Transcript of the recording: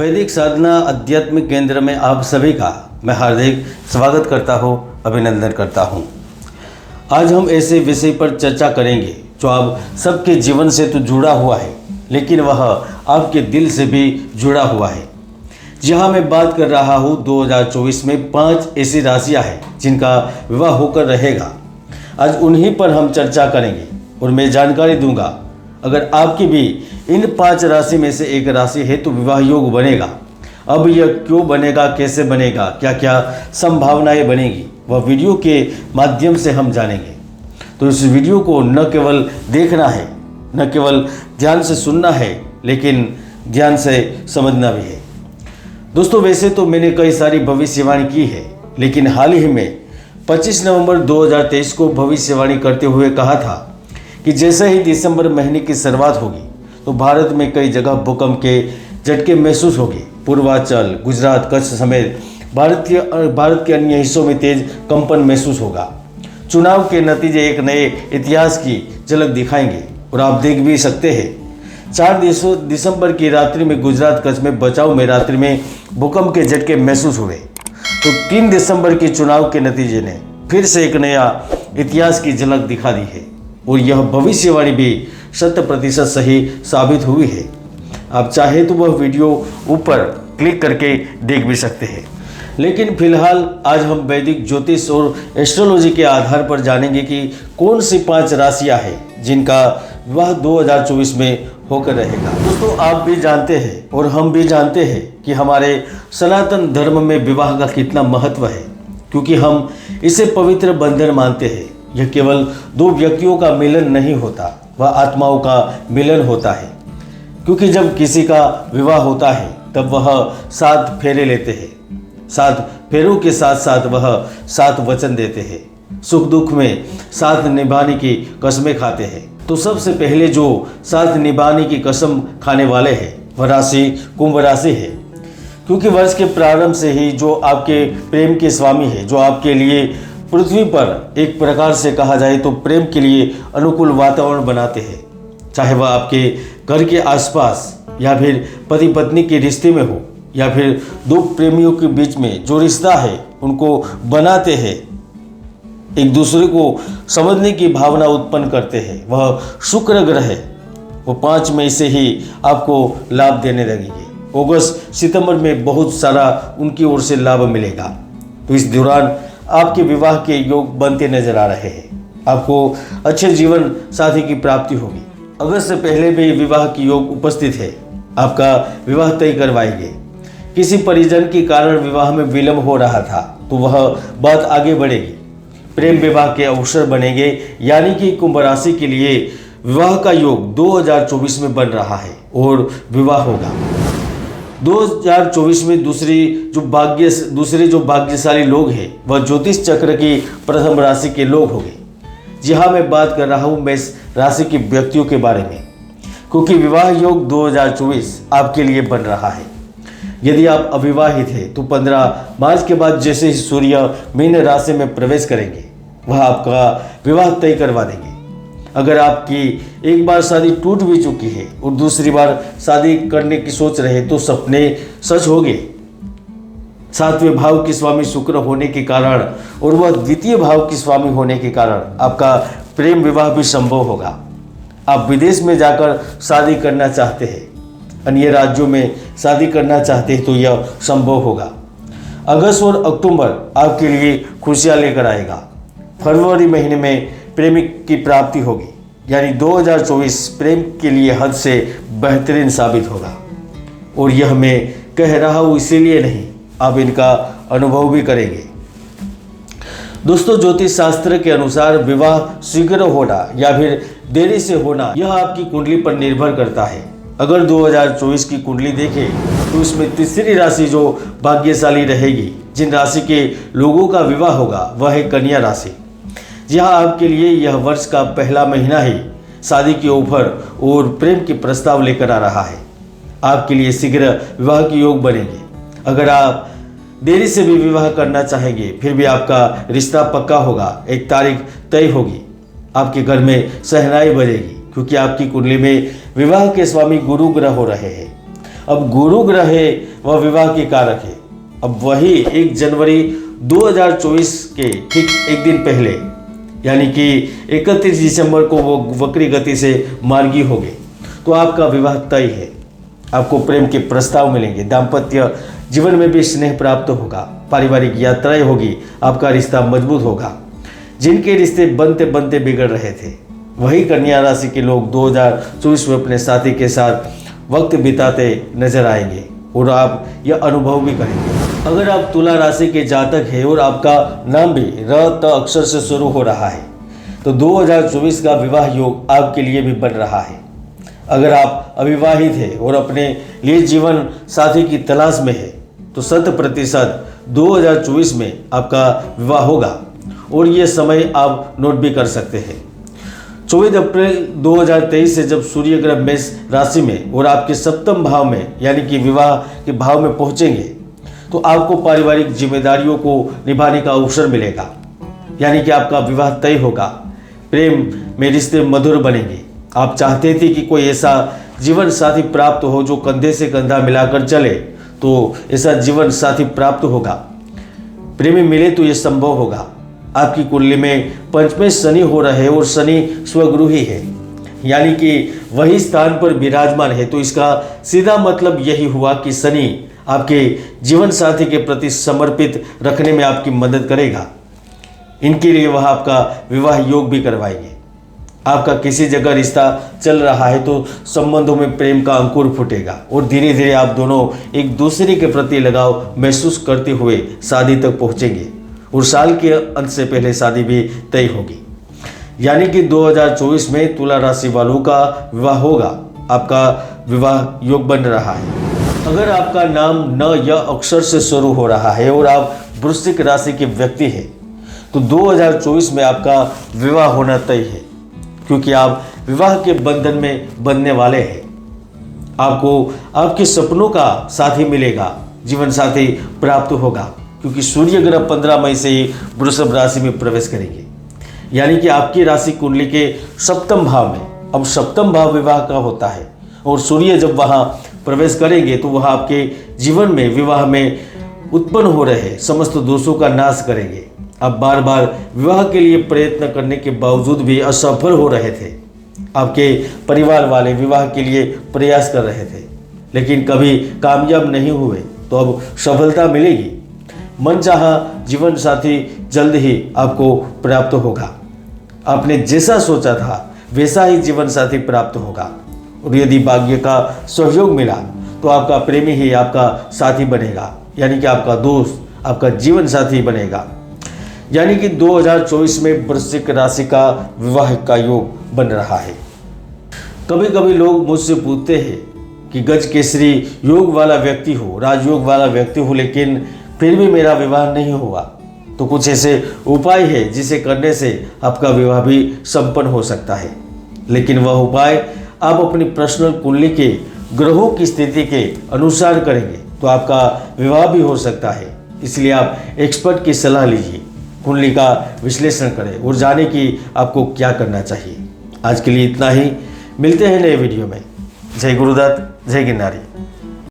वैदिक साधना आध्यात्मिक केंद्र में आप सभी का मैं हार्दिक स्वागत करता हूँ, अभिनंदन करता हूँ। आज हम ऐसे विषय पर चर्चा करेंगे जो आप सबके जीवन से तो जुड़ा हुआ है, लेकिन वह आपके दिल से भी जुड़ा हुआ है। जहाँ मैं बात कर रहा हूँ 2024 में 5 ऐसी राशियाँ हैं जिनका विवाह होकर रहेगा। आज उन्हीं पर हम चर्चा करेंगे और मैं जानकारी दूंगा। अगर आपकी भी इन 5 राशि में से एक राशि है तो विवाह योग बनेगा। अब यह क्यों बनेगा, कैसे बनेगा, क्या क्या संभावनाएं बनेगी, वह वीडियो के माध्यम से हम जानेंगे। तो इस वीडियो को न केवल देखना है, न केवल ध्यान से सुनना है, लेकिन ध्यान से समझना भी है। दोस्तों, वैसे तो मैंने कई सारी भविष्यवाणी की है, लेकिन हाल ही में 25 नवंबर 2023 को भविष्यवाणी करते हुए कहा था कि जैसे ही दिसंबर महीने की शुरुआत होगी तो भारत में कई जगह भूकंप के झटके महसूस होंगे। पूर्वांचल, गुजरात, कच्छ समेत भारत के अन्य हिस्सों में तेज कंपन महसूस होगा। चुनाव के नतीजे एक नए इतिहास की झलक दिखाएंगे और आप देख भी सकते हैं। 4 दिसंबर की रात्रि में गुजरात, कच्छ में बचाव में रात्रि में भूकंप के झटके महसूस हुए, तो 3 दिसंबर के चुनाव के नतीजे ने फिर से एक नया इतिहास की झलक दिखा दी है और यह भविष्यवाणी भी 100% सही साबित हुई है। आप चाहे तो वह वीडियो ऊपर क्लिक करके देख भी सकते हैं, लेकिन फिलहाल आज हम वैदिक ज्योतिष और एस्ट्रोलॉजी के आधार पर जानेंगे कि कौन सी 5 राशियां हैं जिनका विवाह 2024 में होकर रहेगा। दोस्तों, आप भी जानते हैं और हम भी जानते हैं कि हमारे सनातन धर्म में विवाह का कितना महत्व है, क्योंकि हम इसे पवित्र बंधन मानते हैं। यह केवल 2 व्यक्तियों का मिलन नहीं होता, वह आत्माओं का मिलन होता है। क्योंकि जब किसी का विवाह होता है तब वह 7 फेरे लेते हैं। 7 फेरों के साथ साथ वह 7 वचन देते हैं। सुख दुख में साथ निभाने की कस्में खाते हैं। तो सबसे पहले जो साथ निभाने की कसम खाने वाले हैं वह राशि कुंभ राशि है। क्योंकि वर्ष के प्रारंभ से ही जो आपके प्रेम के स्वामी है, जो आपके लिए पृथ्वी पर एक प्रकार से कहा जाए तो प्रेम के लिए अनुकूल वातावरण बनाते हैं, चाहे वह आपके घर के आसपास या फिर पति पत्नी के रिश्ते में हो या फिर 2 प्रेमियों के बीच में जो रिश्ता है उनको बनाते हैं, एक दूसरे को समझने की भावना उत्पन्न करते हैं। वह शुक्र ग्रह है, वो 5 मई से ही आपको लाभ देने लगेंगे। अगस्त सितंबर में बहुत सारा उनकी ओर से लाभ मिलेगा। तो इस दौरान आपके विवाह के योग बनते नजर आ रहे हैं। आपको अच्छे जीवन साथी की प्राप्ति होगी। अगस्त से पहले भी विवाह की योग उपस्थित है। आपका विवाह तय करवाएंगे। किसी परिजन के कारण विवाह में विलंब हो रहा था तो वह बात आगे बढ़ेगी। प्रेम विवाह के अवसर बनेंगे, यानी कि कुंभ राशि के लिए विवाह का योग 2024 में बन रहा है और विवाह होगा। 2024 में दूसरे जो भाग्यशाली लोग हैं वह ज्योतिष चक्र की प्रथम राशि के लोग होंगे। जी हाँ, मैं बात कर रहा हूँ मेष राशि के व्यक्तियों के बारे में, क्योंकि विवाह योग 2024 आपके लिए बन रहा है। यदि आप अविवाहित हैं तो 15 मार्च के बाद जैसे ही सूर्य मीन राशि में प्रवेश करेंगे वह आपका विवाह तय करवा देंगे। अगर आपकी एक बार शादी टूट भी चुकी है और दूसरी बार शादी करने की सोच रहे तो सपने सच होंगे। 7वें भाव के स्वामी शुक्र होने के कारण और वह द्वितीय भाव के स्वामी होने के कारण आपका प्रेम विवाह भी संभव होगा। आप विदेश में जाकर शादी करना चाहते हैं, अन्य राज्यों में शादी करना चाहते हैं तो यह संभव होगा। अगस्त और अक्टूबर आपके लिए खुशियां लेकर आएगा। फरवरी महीने में प्रेमिक की प्राप्ति होगी, यानी 2024 प्रेम के लिए हद से बेहतरीन साबित होगा। और यह मैं कह रहा हूँ इसीलिए नहीं, आप इनका अनुभव भी करेंगे। दोस्तों, ज्योतिष शास्त्र के अनुसार विवाह शीघ्र होना या फिर देरी से होना यह आपकी कुंडली पर निर्भर करता है। अगर 2024 की कुंडली देखें तो इसमें तीसरी राशि जो भाग्यशाली रहेगी, जिन राशि के लोगों का विवाह होगा, वह है कन्या राशि। जहाँ आपके लिए यह वर्ष का पहला महीना ही शादी के ऑफर और प्रेम के प्रस्ताव लेकर आ रहा है। आपके लिए शीघ्र विवाह के योग बनेंगे। अगर आप देरी से भी विवाह करना चाहेंगे फिर भी आपका रिश्ता पक्का होगा। एक तारीख तय होगी, आपके घर में शहनाई बजेगी, क्योंकि आपकी कुंडली में विवाह के स्वामी गुरु ग्रह हो रहे हैं। अब गुरु ग्रह है वह विवाह के कारक है। अब वही 1 जनवरी 2024 के ठीक एक दिन पहले यानी कि 31 दिसंबर को वो वक्री गति से मार्गी हो गए, तो आपका विवाह तय है। आपको प्रेम के प्रस्ताव मिलेंगे, दाम्पत्य जीवन में भी स्नेह प्राप्त होगा, पारिवारिक यात्राएं होगी, आपका रिश्ता मजबूत होगा। जिनके रिश्ते बनते बनते बिगड़ रहे थे वही कन्या राशि के लोग 2024 में अपने साथी के साथ वक्त बिताते नजर आएंगे और आप यह अनुभव भी करेंगे। अगर आप तुला राशि के जातक हैं और आपका नाम भी र त अक्षर से शुरू हो रहा है तो 2024 का विवाह योग आपके लिए भी बन रहा है। अगर आप अविवाहित हैं और अपने लिए जीवन साथी की तलाश में है तो 100% 2024 में आपका विवाह होगा और ये समय आप नोट भी कर सकते हैं। 24 अप्रैल 2023 से जब सूर्य ग्रह मेष राशि में और आपके सप्तम भाव में यानी कि विवाह के भाव में पहुंचेंगे तो आपको पारिवारिक जिम्मेदारियों को निभाने का अवसर मिलेगा, यानी कि आपका विवाह तय होगा। प्रेम में रिश्ते मधुर बनेंगे। आप चाहते थे कि कोई ऐसा जीवन साथी प्राप्त हो जो कंधे से कंधा मिलाकर चले, तो ऐसा जीवन साथी प्राप्त होगा। प्रेमी मिले तो ये संभव होगा। आपकी कुंडली में पंचमें शनि हो रहे और शनि स्वगुरु ही है, यानी कि वही स्थान पर विराजमान है। तो इसका सीधा मतलब यही हुआ कि शनि आपके जीवन साथी के प्रति समर्पित रखने में आपकी मदद करेगा। इनके लिए वह आपका विवाह योग भी करवाएंगे। आपका किसी जगह रिश्ता चल रहा है तो संबंधों में प्रेम का अंकुर फूटेगा और धीरे धीरे आप दोनों एक दूसरे के प्रति लगाव महसूस करते हुए शादी तक पहुंचेंगे और साल के अंत से पहले शादी भी तय होगी। यानी कि 2024 में तुला राशि वालों का विवाह होगा। आपका विवाह योग बन रहा है। अगर आपका नाम न या अक्षर से शुरू हो रहा है और आप वृश्चिक राशि के व्यक्ति हैं तो 2024 में आपका विवाह होना तय है, क्योंकि आप विवाह के बंधन में बंधने वाले हैं। आपको आपके सपनों का साथी मिलेगा, जीवन साथी प्राप्त होगा, क्योंकि सूर्य ग्रह 15 मई से ही वृषभ राशि में प्रवेश करेंगे, यानी कि आपकी राशि कुंडली के सप्तम भाव में। अब सप्तम भाव विवाह का होता है और सूर्य जब वहाँ प्रवेश करेंगे तो वह आपके जीवन में विवाह में उत्पन्न हो रहे समस्त दोषों का नाश करेंगे। आप बार बार विवाह के लिए प्रयत्न करने के बावजूद भी असफल हो रहे थे। आपके परिवार वाले विवाह के लिए प्रयास कर रहे थे लेकिन कभी कामयाब नहीं हुए, तो अब सफलता मिलेगी। मनचाहा जीवन साथी जल्द ही आपको प्राप्त होगा। आपने जैसा सोचा था वैसा ही जीवन साथी प्राप्त होगा और यदि भाग्य का सहयोग मिला तो आपका प्रेमी ही आपका साथी बनेगा, यानी कि आपका दोस्त आपका जीवन साथी बनेगा। यानी कि 2024 में वृश्चिक राशि का विवाह का योग बन रहा है। कभी कभी लोग मुझसे पूछते हैं कि गज केसरी योग वाला व्यक्ति हो, राजयोग वाला व्यक्ति हो, लेकिन फिर भी मेरा विवाह नहीं हुआ, तो कुछ ऐसे उपाय है जिसे करने से आपका विवाह भी संपन्न हो सकता है। लेकिन वह उपाय आप अपनी पर्सनल कुंडली के ग्रहों की स्थिति के अनुसार करेंगे तो आपका विवाह भी हो सकता है। इसलिए आप एक्सपर्ट की सलाह लीजिए, कुंडली का विश्लेषण करें और जाने कि आपको क्या करना चाहिए। आज के लिए इतना ही। मिलते हैं नए वीडियो में। जय गुरुदत्त, जय गिरनारी।